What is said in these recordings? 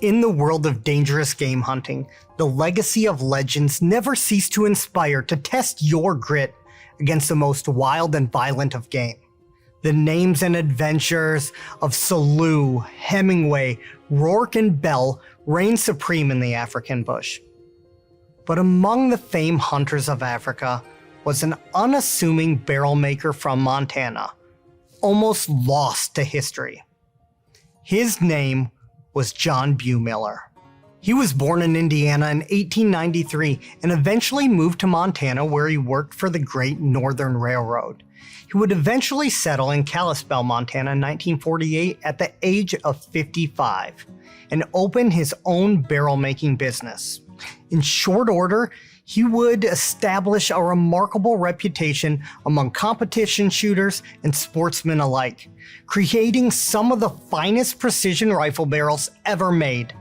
In the world of dangerous game hunting, the legacy of legends never cease to inspire to test your grit against the most wild and violent of game. The names and adventures of Selous, Hemingway, Rourke, and Bell reign supreme in the African bush. But among the famed hunters of Africa was an unassuming barrel maker from Montana, almost lost to history. His name was John Buemiller. He was born in Indiana in 1893 and eventually moved to Montana, where he worked for the Great Northern Railroad. He would eventually settle in Kalispell, Montana in 1948 at the age of 55 and open his own barrel-making business. In short order, he would establish a remarkable reputation among competition shooters and sportsmen alike, creating some of the finest precision rifle barrels ever made.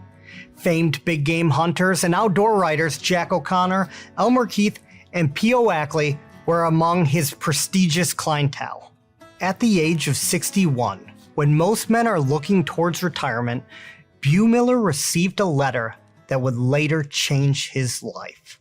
Famed big game hunters and outdoor writers Jack O'Connor, Elmer Keith, and P.O. Ackley were among his prestigious clientele. At the age of 61, when most men are looking towards retirement, Buemiller received a letter that would later change his life.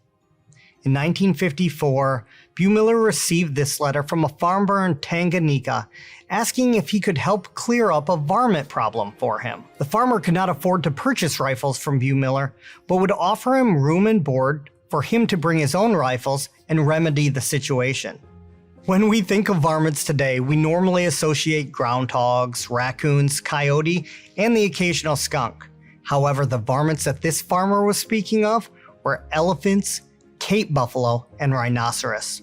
In 1954, Buemiller received this letter from a farmer in Tanganyika asking if he could help clear up a varmint problem for him. The farmer could not afford to purchase rifles from Buemiller, but would offer him room and board for him to bring his own rifles and remedy the situation. When we think of varmints today, we normally associate groundhogs, raccoons, coyote, and the occasional skunk. However, the varmints that this farmer was speaking of were elephants, Cape buffalo, and rhinoceros.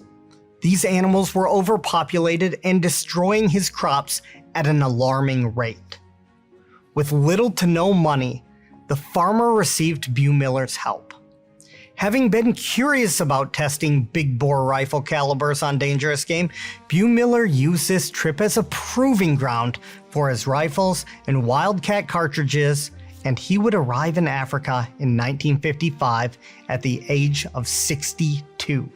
These animals were overpopulated and destroying his crops at an alarming rate. With little to no money, the farmer received Buemiller's help. Having been curious about testing big bore rifle calibers on dangerous game, Buemiller used this trip as a proving ground for his rifles and Wildcat cartridges, and he would arrive in Africa in 1955 at the age of 62.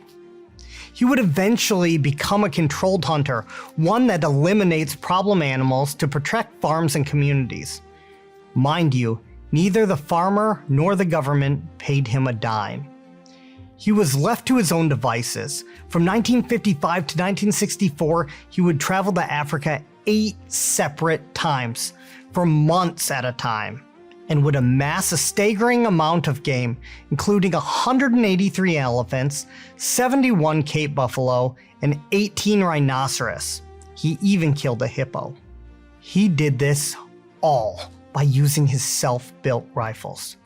He would eventually become a controlled hunter, one that eliminates problem animals to protect farms and communities. Mind you, neither the farmer nor the government paid him a dime. He was left to his own devices. From 1955 to 1964, he would travel to Africa 8 separate times, for months at a time, and would amass a staggering amount of game, including 183 elephants, 71 Cape buffalo, and 18 rhinoceros. He even killed a hippo. He did this all by using his self-built rifles.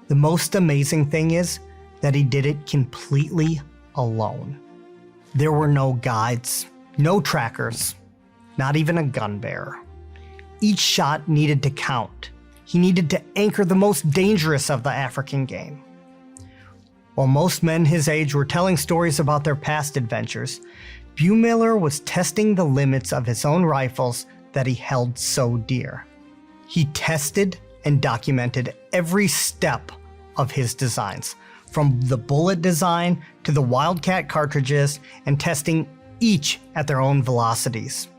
The most amazing thing is that he did it completely alone. There were no guides, no trackers, not even a gun bearer. Each shot needed to count. He needed to anchor the most dangerous of the African game. While most men his age were telling stories about their past adventures, Buemiller was testing the limits of his own rifles that he held so dear. He tested and documented every step of his designs, from the bullet design to the Wildcat cartridges, and testing each at their own velocities.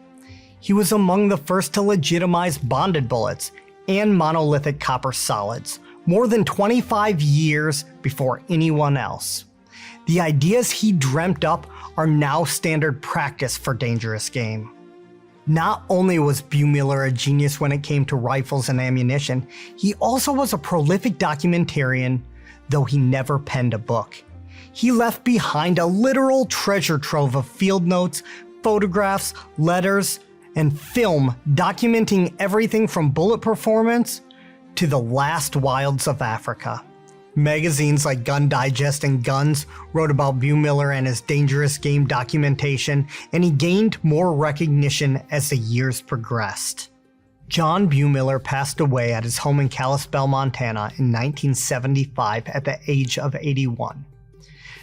He was among the first to legitimize bonded bullets and monolithic copper solids, more than 25 years before anyone else. The ideas he dreamt up are now standard practice for dangerous game. Not only was Buemiller a genius when it came to rifles and ammunition, he also was a prolific documentarian, though he never penned a book. He left behind a literal treasure trove of field notes, photographs, letters, and film documenting everything from bullet performance to the last wilds of Africa. Magazines like Gun Digest and Guns wrote about Buemiller and his dangerous game documentation, and he gained more recognition as the years progressed. John Buemiller passed away at his home in Kalispell, Montana in 1975 at the age of 81.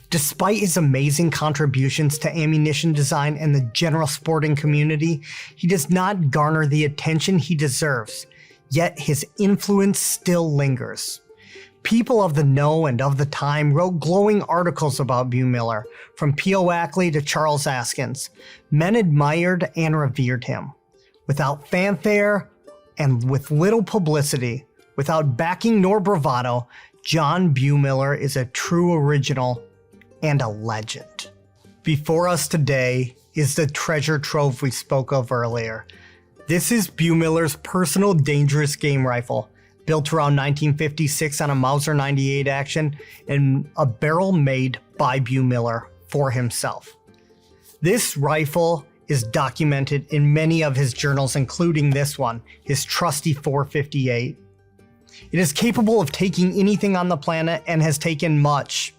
Despite his amazing contributions to ammunition design and the general sporting community, he does not garner the attention he deserves, yet his influence still lingers. People of the know and of the time wrote glowing articles about Buemiller, from P.O. Ackley to Charles Askins. Men admired and revered him. Without fanfare and with little publicity, Without backing nor bravado, John Buemiller is a true original and a legend. Before us today is the treasure trove we spoke of earlier. This is Buemiller's personal dangerous game rifle, built around 1956 on a Mauser 98 action and a barrel made by Buemiller for himself. This rifle is documented in many of his journals, including this one, his trusty 458. It is capable of taking anything on the planet and has taken much.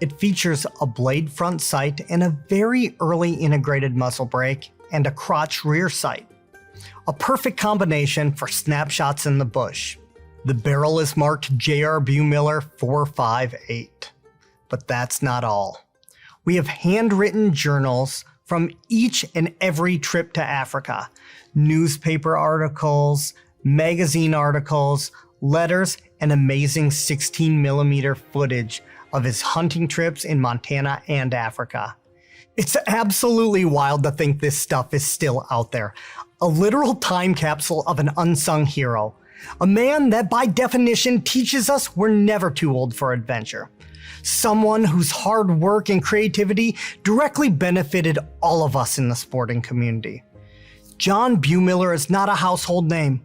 It features a blade front sight and a very early integrated muzzle brake and a crotch rear sight. A perfect combination for snapshots in the bush. The barrel is marked J.R. Buemiller 458. But that's not all. We have handwritten journals from each and every trip to Africa. Newspaper articles, magazine articles, letters, and amazing 16mm footage of his hunting trips in Montana and Africa. It's absolutely wild to think this stuff is still out there. A literal time capsule of an unsung hero. A man that by definition teaches us we're never too old for adventure. Someone whose hard work and creativity directly benefited all of us in the sporting community. John Buemiller is not a household name,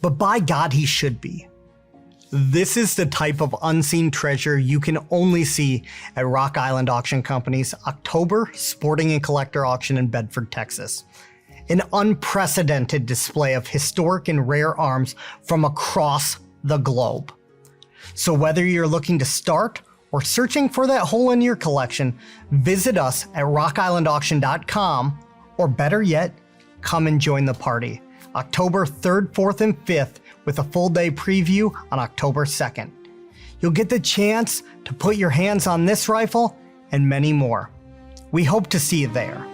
but by God he should be. This is the type of unseen treasure you can only see at Rock Island Auction Company's October Sporting and Collector Auction in Bedford, Texas. An unprecedented display of historic and rare arms from across the globe. So whether you're looking to start or searching for that hole in your collection, visit us at rockislandauction.com, or better yet, come and join the party. October 3rd, 4th, and 5th, with a full day preview on October 2nd. You'll get the chance to put your hands on this rifle and many more. We hope to see you there.